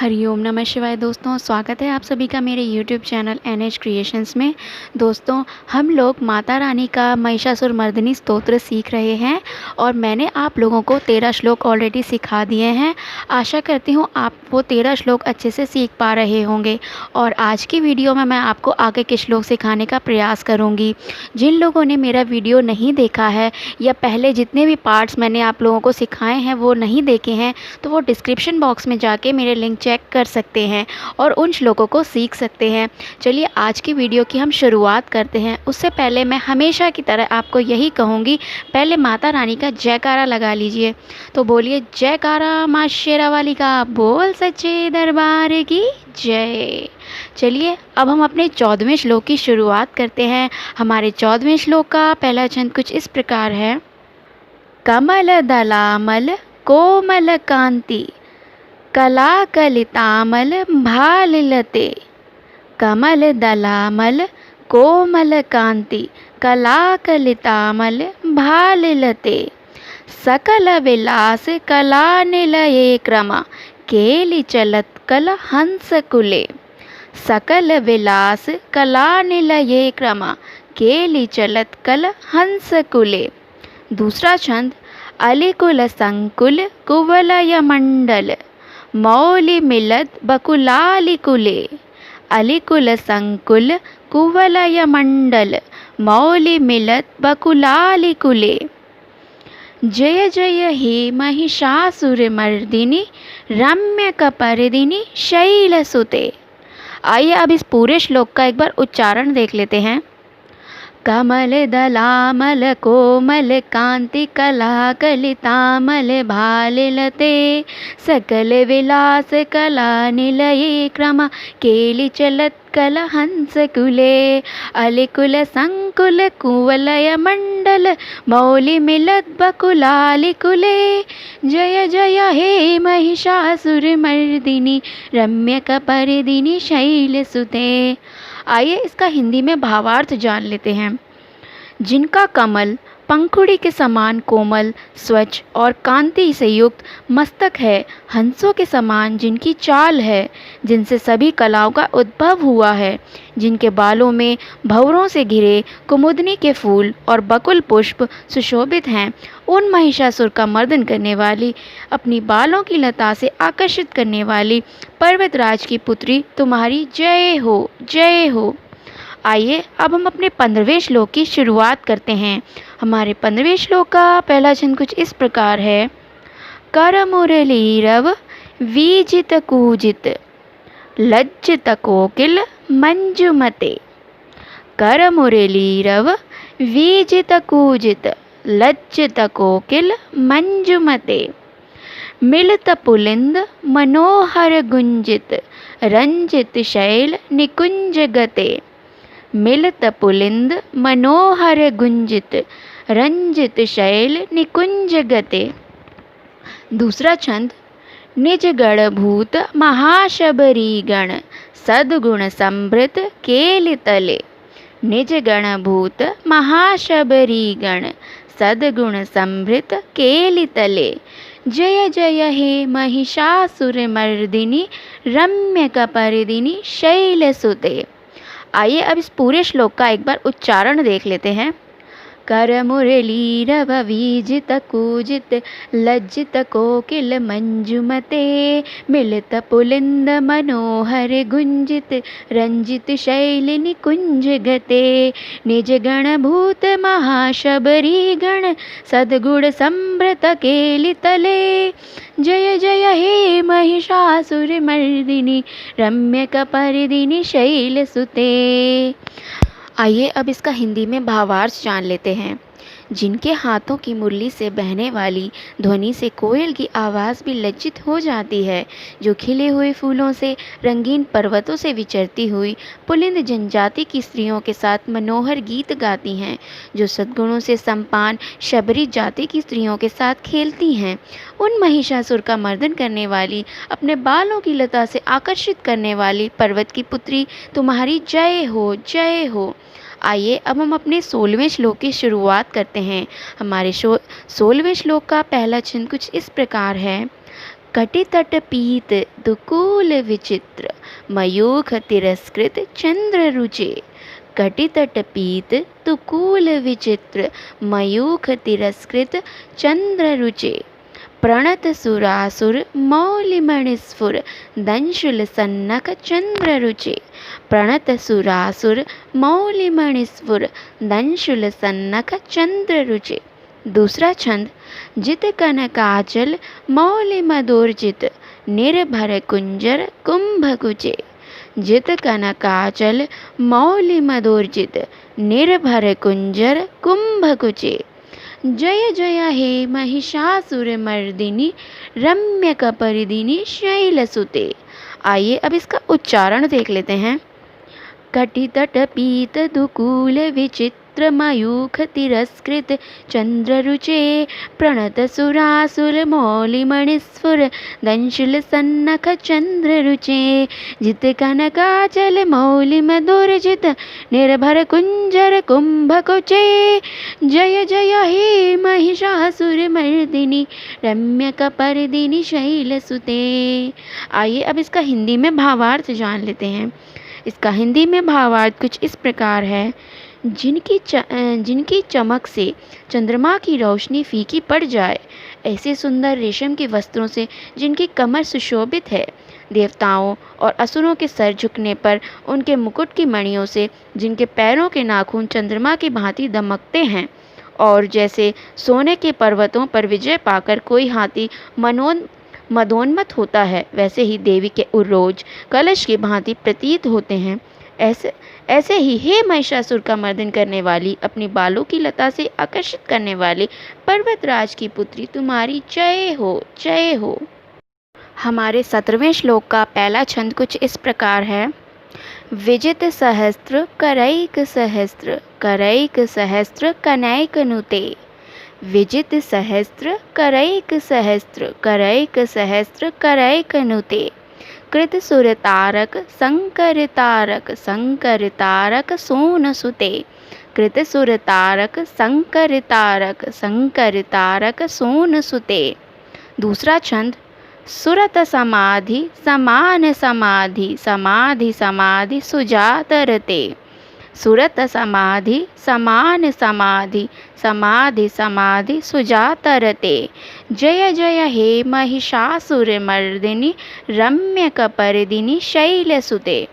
हरिओम नमः शिवाय। दोस्तों, स्वागत है आप सभी का मेरे यूट्यूब चैनल NH क्रिएशंस में। दोस्तों, हम लोग माता रानी का महिषासुर मर्दिनी स्तोत्र सीख रहे हैं और मैंने आप लोगों को 13 श्लोक ऑलरेडी सिखा दिए हैं। आशा करती हूँ आप वो 13 श्लोक अच्छे से सीख पा रहे होंगे और आज की वीडियो में मैं आपको आगे के श्लोक सिखाने का प्रयास करूँगी। जिन लोगों ने मेरा वीडियो नहीं देखा है या पहले जितने भी पार्ट्स मैंने आप लोगों को सिखाए हैं वो नहीं देखे हैं, तो वो डिस्क्रिप्शन बॉक्स में जाके मेरे लिंक चेक कर सकते हैं और उन श्लोकों को सीख सकते हैं। चलिए आज की वीडियो की हम शुरुआत करते हैं। उससे पहले मैं हमेशा की तरह आपको यही कहूँगी, पहले माता रानी का जयकारा लगा लीजिए। तो बोलिए जयकारा माँ शेरावाली का, बोल सच्चे दरबार की जय। चलिए अब हम अपने 14वें श्लोक की शुरुआत करते हैं। हमारे 14वें श्लोक का पहला छंद कुछ इस प्रकार है। कमल दलामल कोमल कांति कला कलितामल भालिलते। कमल दलामल कोमल कांति कला कलितामल भालिलते। सकल विलास कला निलये क्रम केलि चलत कल हंस कुले। सकल विलास कला निलये क्रम केलि चलत कल हंस कुले। दूसरा छंद अलिकुल संकुल कुवलय मंडल मौलि मिलत बकुलालिकुले। अलिकुल संकुल कुवलय मंडल मौलि मिलत बकुलालिकुले। जय जय हे महिषासुरमर्दिनी रम्यकपर्दिनी शैलसुते। आइए अब इस पूरे श्लोक का एक बार उच्चारण देख लेते हैं। कमल दलामल कोमल कांति कला कलितामल भालिलते। सकल विलास कला निलये क्रम केलि चलत कल हंस कुले। अलिकुल संकुल कुवलय मंडल मौलि मिलत बकुलालिकुले। जय जय हे महिषासुर मर्दिनी रम्यकपर्दिनी शैलसुते। आइए इसका हिंदी में भावार्थ जान लेते हैं। जिनका कमल पंखुड़ी के समान कोमल, स्वच्छ और कांति से युक्त मस्तक है, हंसों के समान जिनकी चाल है, जिनसे सभी कलाओं का उद्भव हुआ है, जिनके बालों में भंवरों से घिरे कुमुदनी के फूल और बकुल पुष्प सुशोभित हैं, उन महिषासुर का मर्दन करने वाली, अपनी बालों की लता से आकर्षित करने वाली पर्वतराज की पुत्री तुम्हारी जय हो, जय हो। आइए अब हम अपने 15वें श्लोक की शुरुआत करते हैं। हमारे 15वें श्लोक का पहला छंद कुछ इस प्रकार है। कर मुरलीरव वीजित कूजित लज्जित कोकिल मंजुमते। कर मुरलीरव वीजित कूजित लज्जित कोकिल मंजुमते। मिलित पुलिंद मनोहर गुंजित रंजित शैल निकुंज गते। मिलित पुलिंद मनोहर गुंजित रंजित शैल निकुंज गते। दूसरा छंद निज गणभूत महाशबरी गण सद्गुण समृत केलि तले। निज गणभूत महाशबरी गण सद्गुण समृत केलि तले। जय जय हे महिषासुर मर्दिनी रम्यकपर्दिनी शैलसुते। आइए अब इस पूरे श्लोक का एक बार उच्चारण देख लेते हैं। कर मुरलीरव वीजित कूजित लज्जित कोकिल मंजुमते। मिलित पुलिंद मनोहर गुंजित रंजित शैल निकुंज गते। निज गणभूत महाशबरी गण सद्गुण समृत केलि तले। जय जय हे महिषासुर मर्दिनी रम्यकपर्दिनी शैलसुते। आइए अब इसका हिंदी में भावार्थ जान लेते हैं। जिनके हाथों की मुरली से बहने वाली ध्वनि से कोयल की आवाज़ भी लज्जित हो जाती है, जो खिले हुए फूलों से रंगीन पर्वतों से विचरती हुई पुलिंद जनजाति की स्त्रियों के साथ मनोहर गीत गाती हैं, जो सद्गुणों से संपान शबरी जाति की स्त्रियों के साथ खेलती हैं, उन महिषासुर का मर्दन करने वाली, अपने बालों की लता से आकर्षित करने वाली पर्वत की पुत्री तुम्हारी जय हो, जय हो। आइए अब हम अपने 16वें श्लोक की शुरुआत करते हैं। हमारे 16वें श्लोक का पहला छंद कुछ इस प्रकार है। कटितट पीत दुकूल विचित्र मयूख तिरस्कृत चंद्र रुचे। कटितट पीत दुकूल विचित्र मयूख तिरस्कृत चंद्र रुचे। प्रणत सुरासुर मौलिमणिस्फुर दंशुल सन्नक चंद्र रुचे। प्रणत सुरासुर मौलिमणिस्फुर दंशुल सन्नक चंद्र रुचे। दूसरा छंद। जित कनकाचल मौलि मदोर्जित निर्भर कुंजर कुंभ कुचे। जित कनकाचल मौलि मदोर्जित निर्भर कुंजर कुंभ कुचे। जय जय हे महिषासुर मर्दिनी रम्य कपर्दिनी शैलसुते। आइए अब इसका उच्चारण देख लेते हैं। कटितट पीत दुकूल विचित्र मयूख तिरस्कृत चंद्र रुचे। प्रणत सुरासुर मौलिमणिस्फुर दंशुल सन्नख चंद्र रुचे। जित कनकाचल मौलि मदोर्जित निर्भर कुंजर कुंभ कुचे। जय जय हे महिषासुर मर्दिनी रम्य कपर्दिनी शैलसुते। आइए अब इसका हिंदी में भावार्थ जान लेते हैं। इसका हिंदी में भावार्थ कुछ इस प्रकार है। जिनकी चमक से चंद्रमा की रोशनी फीकी पड़ जाए, ऐसे सुंदर रेशम के वस्त्रों से जिनकी कमर सुशोभित है। देवताओं और असुरों के सर झुकने पर उनके मुकुट की मणियों से जिनके पैरों के नाखून चंद्रमा की भांति दमकते हैं। और जैसे सोने के पर्वतों पर विजय पाकर कोई हाथी मदोन्मत्त होता है, वैसे ही देवी के उरोज कलश की भांति प्रतीत होते हैं। ऐसे ही हे महिषासुर का मर्दन करने वाली, अपनी बालों की लता से आकर्षित करने वाली पर्वतराज की पुत्री, तुम्हारी जय हो, जय हो। हमारे 17वें श्लोक का पहला छंद कुछ इस प्रकार है। विजित सहस्त्र करैक सहस्त्र करैक सहस्त्र कनैक नुते। विजित सहस्त्र करैक सहस्त्र करैक सहस्त्र करैक नुते। कृत सुर तारक शंकर तारक शंकर तारक सोन सुते। कृत सुर तारक शंकर तारक शंकर तारक सोन सुते। दूसरा छंद। सुरत समाधि समान समाधि समाधि समाधि सुजातरते। सुरत समाधि समान समाधि समाधि समाधि सुजातरते। जय जय हे महिषासुर मर्दिनी रम्य कपर्दिनी शैलसुते।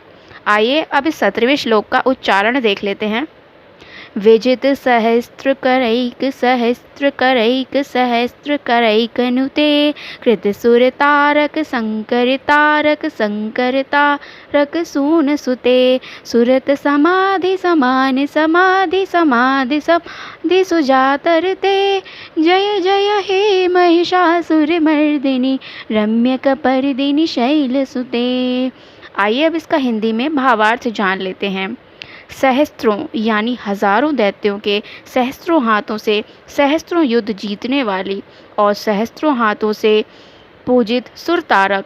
आइए अब इस 17वें श्लोक का उच्चारण देख लेते हैं। विजित सहस्त्र करैक सहस्त्र करैक सहस्त्र करैक नुते। कृत सुर तारक शंकर तारक शंकर तारक सून सुते। सुरत समाधि समान समाधि समाधि समाधि सुजातरते। जय जय हे महिषासुर मर्दिनी रम्य कपर्दिनी शैलसुते। आइए अब इसका हिंदी में भावार्थ जान लेते हैं। सहस्त्रों यानी हजारों दैत्यों के सहस्त्रों हाथों से सहस्त्रों युद्ध जीतने वाली और सहस्त्रों हाथों से पूजित सुर तारक,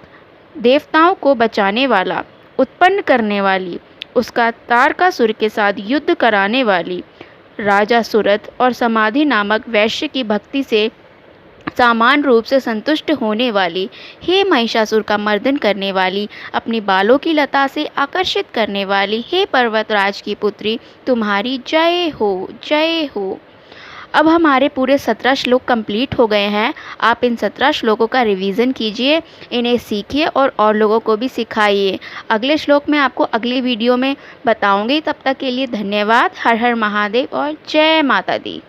देवताओं को बचाने वाला, उत्पन्न करने वाली, उसका तारकासुर के साथ युद्ध कराने वाली, राजा सुरत और समाधि नामक वैश्य की भक्ति से सामान्य रूप से संतुष्ट होने वाली, हे महिषासुर का मर्दन करने वाली, अपनी बालों की लता से आकर्षित करने वाली, हे पर्वतराज की पुत्री, तुम्हारी जय हो, जय हो। अब हमारे पूरे 17 श्लोक कंप्लीट हो गए हैं। आप इन 17 श्लोकों का रिवीजन कीजिए, इन्हें सीखिए और लोगों को भी सिखाइए। अगले श्लोक मैं आपको अगली वीडियो में बताऊंगी। तब तक के लिए धन्यवाद। हर हर महादेव और जय माता दी।